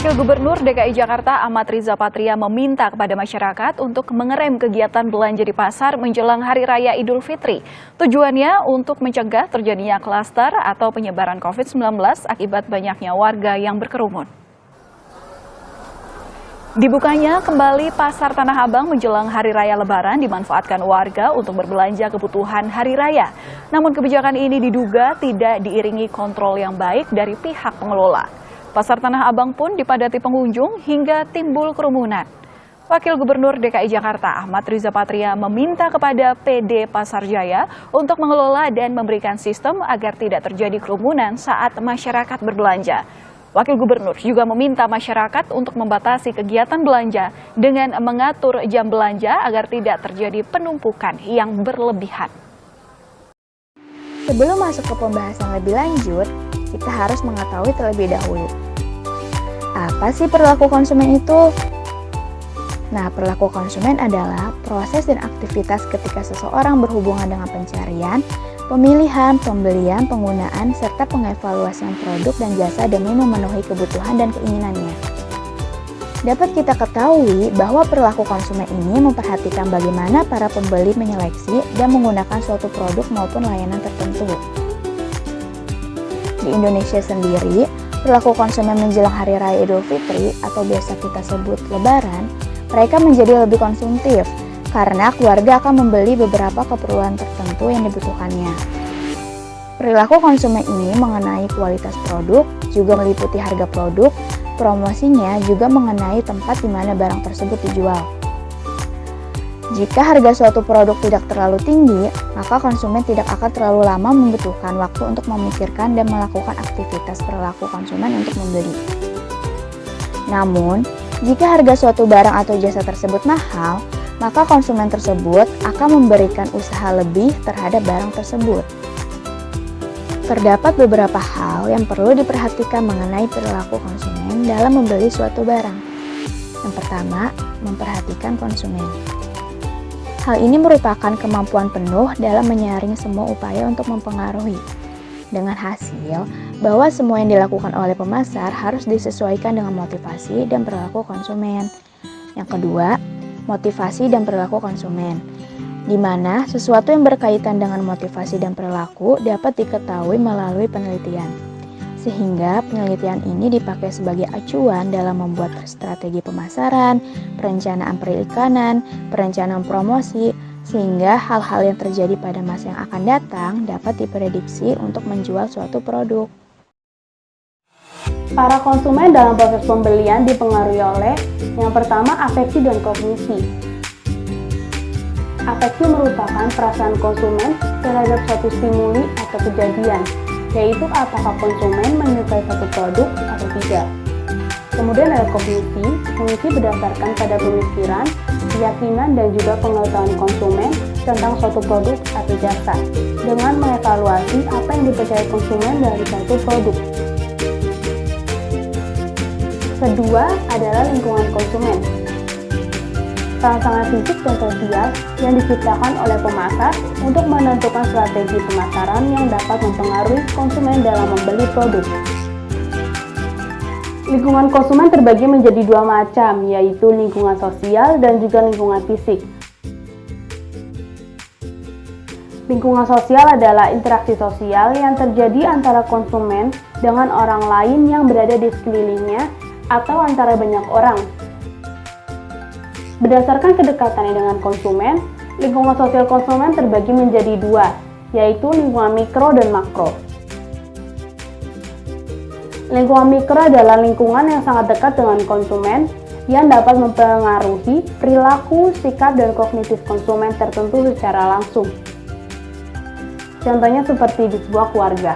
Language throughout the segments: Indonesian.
Wakil Gubernur DKI Jakarta Ahmad Riza Patria meminta kepada masyarakat untuk mengerem kegiatan belanja di pasar menjelang Hari Raya Idul Fitri. Tujuannya untuk mencegah terjadinya klaster atau penyebaran COVID-19 akibat banyaknya warga yang berkerumun. Dibukanya kembali Pasar Tanah Abang menjelang Hari Raya Lebaran dimanfaatkan warga untuk berbelanja kebutuhan Hari Raya. Namun kebijakan ini diduga tidak diiringi kontrol yang baik dari pihak pengelola. Pasar Tanah Abang pun dipadati pengunjung hingga timbul kerumunan. Wakil Gubernur DKI Jakarta Ahmad Riza Patria meminta kepada PD Pasar Jaya untuk mengelola dan memberikan sistem agar tidak terjadi kerumunan saat masyarakat berbelanja. Wakil Gubernur juga meminta masyarakat untuk membatasi kegiatan belanja dengan mengatur jam belanja agar tidak terjadi penumpukan yang berlebihan. Sebelum masuk ke pembahasan lebih lanjut, kita harus mengetahui terlebih dahulu. Apa sih perilaku konsumen itu? Nah, perilaku konsumen adalah proses dan aktivitas ketika seseorang berhubungan dengan pencarian, pemilihan, pembelian, penggunaan, serta pengevaluasian produk dan jasa demi memenuhi kebutuhan dan keinginannya. Dapat kita ketahui bahwa perilaku konsumen ini memperhatikan bagaimana para pembeli menyeleksi dan menggunakan suatu produk maupun layanan tertentu. Di Indonesia sendiri, perilaku konsumen menjelang Hari Raya Idul Fitri atau biasa kita sebut Lebaran, mereka menjadi lebih konsumtif karena keluarga akan membeli beberapa keperluan tertentu yang dibutuhkannya. Perilaku konsumen ini mengenai kualitas produk, juga meliputi harga produk, promosinya juga mengenai tempat di mana barang tersebut dijual. Jika harga suatu produk tidak terlalu tinggi, maka konsumen tidak akan terlalu lama membutuhkan waktu untuk memikirkan dan melakukan aktivitas perilaku konsumen untuk membeli. Namun, jika harga suatu barang atau jasa tersebut mahal, maka konsumen tersebut akan memberikan usaha lebih terhadap barang tersebut. Terdapat beberapa hal yang perlu diperhatikan mengenai perilaku konsumen dalam membeli suatu barang. Yang pertama, memperhatikan konsumen. Hal ini merupakan kemampuan penuh dalam menyaring semua upaya untuk mempengaruhi. Dengan hasil bahwa semua yang dilakukan oleh pemasar harus disesuaikan dengan motivasi dan perilaku konsumen. Yang kedua, motivasi dan perilaku konsumen, di mana sesuatu yang berkaitan dengan motivasi dan perilaku dapat diketahui melalui penelitian. Sehingga penelitian ini dipakai sebagai acuan dalam membuat strategi pemasaran, perencanaan perikanan, perencanaan promosi, sehingga hal-hal yang terjadi pada masa yang akan datang dapat diprediksi untuk menjual suatu produk. Para konsumen dalam proses pembelian dipengaruhi oleh yang pertama afeksi dan kognisi. Afeksi merupakan perasaan konsumen terhadap suatu stimuli atau kejadian, yaitu apakah konsumen menyukai suatu produk atau tidak. Kemudian ada kognisi berdasarkan pada pemikiran, keyakinan dan juga pengetahuan konsumen tentang suatu produk atau jasa, dengan mengevaluasi apa yang dipercayai konsumen dari suatu produk. Kedua adalah lingkungan konsumen. Rangsangan fisik dan sosial yang diciptakan oleh pemasar untuk menentukan strategi pemasaran yang dapat mempengaruhi konsumen dalam membeli produk. Lingkungan konsumen terbagi menjadi dua macam, yaitu lingkungan sosial dan juga lingkungan fisik. Lingkungan sosial adalah interaksi sosial yang terjadi antara konsumen dengan orang lain yang berada di sekelilingnya atau antara banyak orang. Berdasarkan kedekatannya dengan konsumen, lingkungan sosial konsumen terbagi menjadi dua, yaitu lingkungan mikro dan makro. Lingkungan mikro adalah lingkungan yang sangat dekat dengan konsumen yang dapat mempengaruhi perilaku, sikap, dan kognitif konsumen tertentu secara langsung. Contohnya seperti di sebuah keluarga.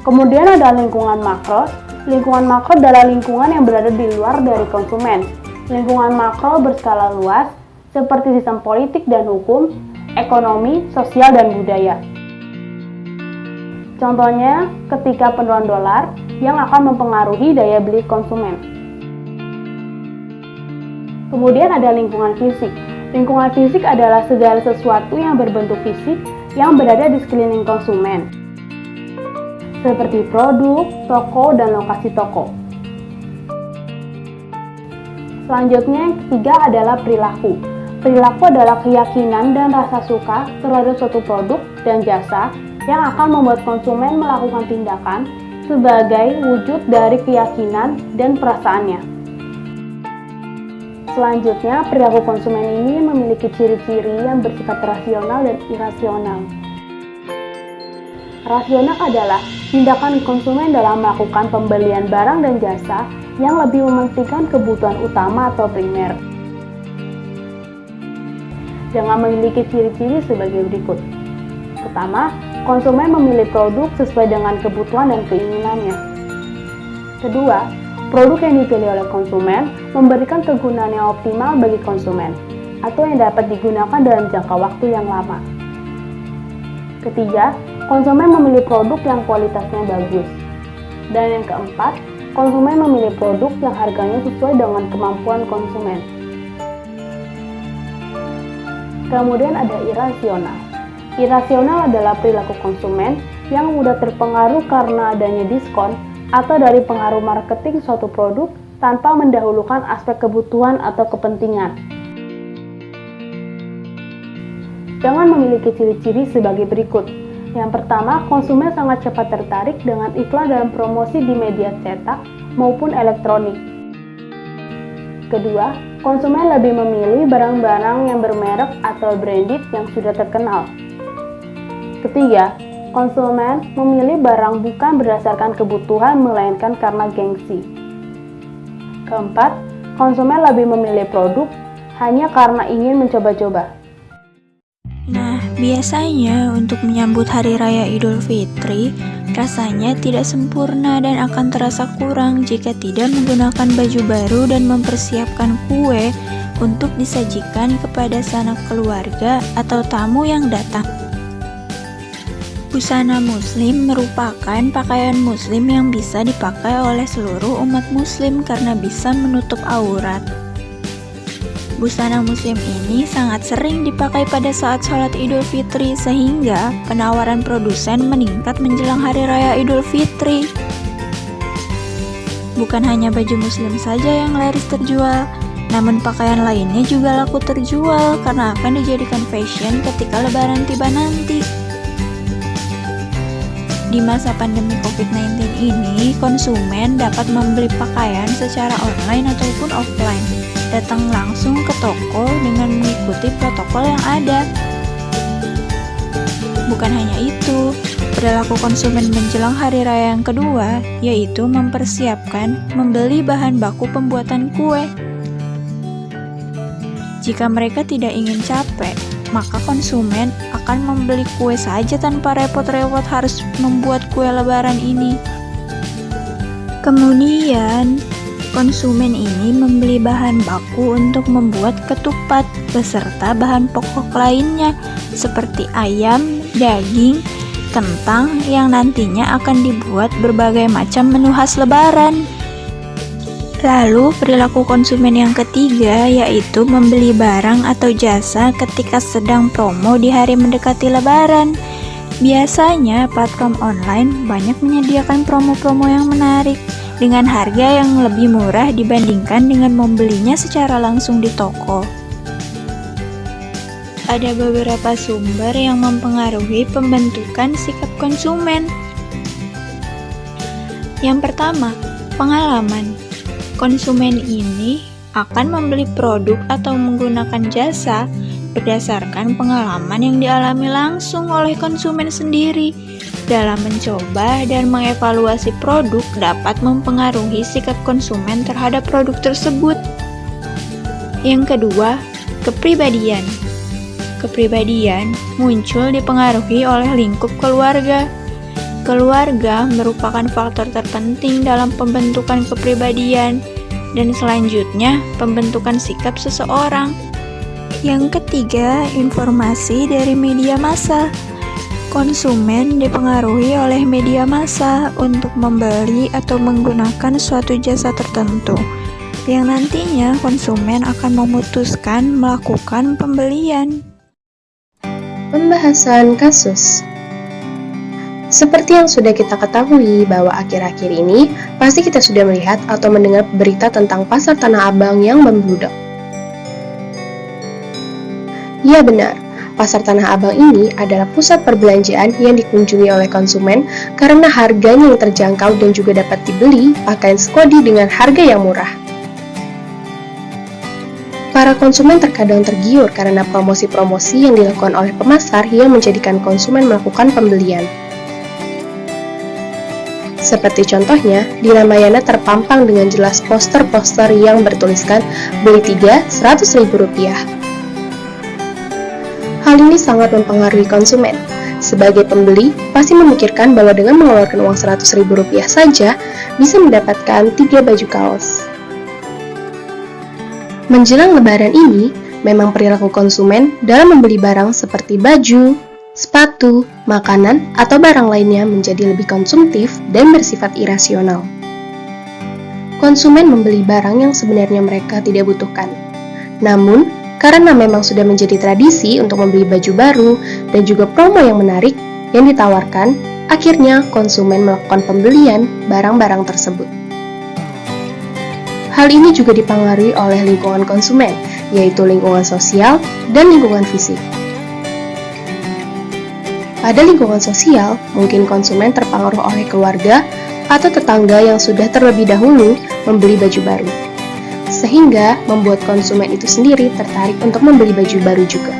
Kemudian ada lingkungan makro. Lingkungan makro adalah lingkungan yang berada di luar dari konsumen. Lingkungan makro berskala luas, seperti sistem politik dan hukum, ekonomi, sosial, dan budaya. Contohnya, ketika penurunan dolar yang akan mempengaruhi daya beli konsumen. Kemudian ada lingkungan fisik. Lingkungan fisik adalah segala sesuatu yang berbentuk fisik yang berada di sekeliling konsumen. seperti produk, toko, dan lokasi toko. Selanjutnya yang ketiga adalah perilaku. Perilaku adalah keyakinan dan rasa suka terhadap suatu produk dan jasa yang akan membuat konsumen melakukan tindakan sebagai wujud dari keyakinan dan perasaannya. Selanjutnya, perilaku konsumen ini memiliki ciri-ciri yang bersifat rasional dan irasional. Rasional adalah tindakan konsumen dalam melakukan pembelian barang dan jasa yang lebih mementingkan kebutuhan utama atau primer, dengan memiliki ciri-ciri sebagai berikut. Pertama, konsumen memilih produk sesuai dengan kebutuhan dan keinginannya. Kedua, produk yang dipilih oleh konsumen memberikan kegunaan yang optimal bagi konsumen atau yang dapat digunakan dalam jangka waktu yang lama. Ketiga, konsumen memilih produk yang kualitasnya bagus. Dan yang keempat, konsumen memilih produk yang harganya sesuai dengan kemampuan konsumen. Kemudian ada irasional. Irasional adalah perilaku konsumen yang mudah terpengaruh karena adanya diskon atau dari pengaruh marketing suatu produk tanpa mendahulukan aspek kebutuhan atau kepentingan. Dengan memiliki ciri-ciri sebagai berikut. Yang pertama, konsumen sangat cepat tertarik dengan iklan dan promosi di media cetak maupun elektronik. Kedua, konsumen lebih memilih barang-barang yang bermerek atau branded yang sudah terkenal. Ketiga, konsumen memilih barang bukan berdasarkan kebutuhan melainkan karena gengsi. Keempat, konsumen lebih memilih produk hanya karena ingin mencoba-coba. Nah, biasanya untuk menyambut Hari Raya Idul Fitri, rasanya tidak sempurna dan akan terasa kurang jika tidak menggunakan baju baru dan mempersiapkan kue untuk disajikan kepada sanak keluarga atau tamu yang datang. Busana muslim merupakan pakaian muslim yang bisa dipakai oleh seluruh umat muslim karena bisa menutup aurat. Busana muslim ini sangat sering dipakai pada saat sholat Idul Fitri sehingga penawaran produsen meningkat menjelang Hari Raya Idul Fitri. Bukan hanya baju muslim saja yang laris terjual, namun pakaian lainnya juga laku terjual karena akan dijadikan fashion ketika lebaran tiba nanti. Di masa pandemi COVID-19 ini, konsumen dapat membeli pakaian secara online ataupun offline. Datang langsung ke toko dengan mengikuti protokol yang ada. Bukan hanya itu, perilaku konsumen menjelang hari raya yang kedua, yaitu mempersiapkan membeli bahan baku pembuatan kue. Jika mereka tidak ingin capek, maka konsumen akan membeli kue saja tanpa repot-repot harus membuat kue lebaran ini. Kemudian, konsumen ini membeli bahan baku untuk membuat ketupat beserta bahan pokok lainnya seperti ayam, daging, kentang yang nantinya akan dibuat berbagai macam menu khas lebaran. Lalu, perilaku konsumen yang ketiga yaitu membeli barang atau jasa ketika sedang promo di hari mendekati lebaran. Biasanya, platform online banyak menyediakan promo-promo yang menarik dengan harga yang lebih murah dibandingkan dengan membelinya secara langsung di toko. Ada beberapa sumber yang mempengaruhi pembentukan sikap konsumen. Yang pertama, pengalaman. Konsumen ini akan membeli produk atau menggunakan jasa berdasarkan pengalaman yang dialami langsung oleh konsumen sendiri. Dalam mencoba dan mengevaluasi produk dapat mempengaruhi sikap konsumen terhadap produk tersebut. Yang kedua, kepribadian. Kepribadian muncul dipengaruhi oleh lingkup keluarga. Keluarga merupakan faktor terpenting dalam pembentukan kepribadian dan selanjutnya pembentukan sikap seseorang. Yang ketiga, informasi dari media massa. Konsumen dipengaruhi oleh media massa untuk membeli atau menggunakan suatu jasa tertentu, yang nantinya konsumen akan memutuskan melakukan pembelian. Pembahasan kasus. Seperti yang sudah kita ketahui bahwa akhir-akhir ini pasti kita sudah melihat atau mendengar berita tentang pasar Tanah Abang yang membludak. Ya benar, pasar Tanah Abang ini adalah pusat perbelanjaan yang dikunjungi oleh konsumen karena harganya yang terjangkau dan juga dapat dibeli pakaian skodi dengan harga yang murah. Para konsumen terkadang tergiur karena promosi-promosi yang dilakukan oleh pemasar yang menjadikan konsumen melakukan pembelian. Seperti contohnya, di Ramayana terpampang dengan jelas poster-poster yang bertuliskan beli 3, Rp100.000. Hal ini sangat mempengaruhi konsumen. Sebagai pembeli, pasti memikirkan bahwa dengan mengeluarkan uang Rp100.000 saja, bisa mendapatkan 3 baju kaos. Menjelang lebaran ini, memang perilaku konsumen dalam membeli barang seperti baju, sepatu, makanan, atau barang lainnya menjadi lebih konsumtif dan bersifat irasional. Konsumen membeli barang yang sebenarnya mereka tidak butuhkan. Namun, karena memang sudah menjadi tradisi untuk membeli baju baru dan juga promo yang menarik yang ditawarkan, akhirnya konsumen melakukan pembelian barang-barang tersebut. Hal ini juga dipengaruhi oleh lingkungan konsumen, yaitu lingkungan sosial dan lingkungan fisik. Pada lingkungan sosial, mungkin konsumen terpengaruh oleh keluarga atau tetangga yang sudah terlebih dahulu membeli baju baru, sehingga membuat konsumen itu sendiri tertarik untuk membeli baju baru juga.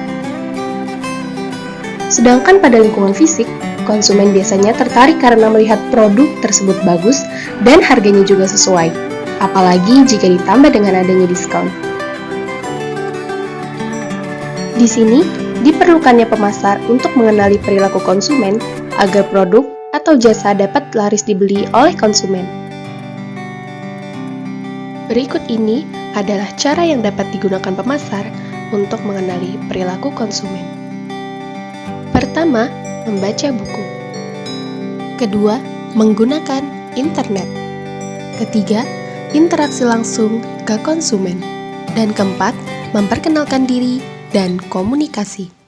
Sedangkan pada lingkungan fisik, konsumen biasanya tertarik karena melihat produk tersebut bagus dan harganya juga sesuai, apalagi jika ditambah dengan adanya diskon. Di sini, diperlukannya pemasar untuk mengenali perilaku konsumen agar produk atau jasa dapat laris dibeli oleh konsumen. Berikut ini adalah cara yang dapat digunakan pemasar untuk mengenali perilaku konsumen. Pertama, membaca buku. Kedua, menggunakan internet. Ketiga, interaksi langsung ke konsumen. Dan keempat, memperkenalkan diri dan komunikasi.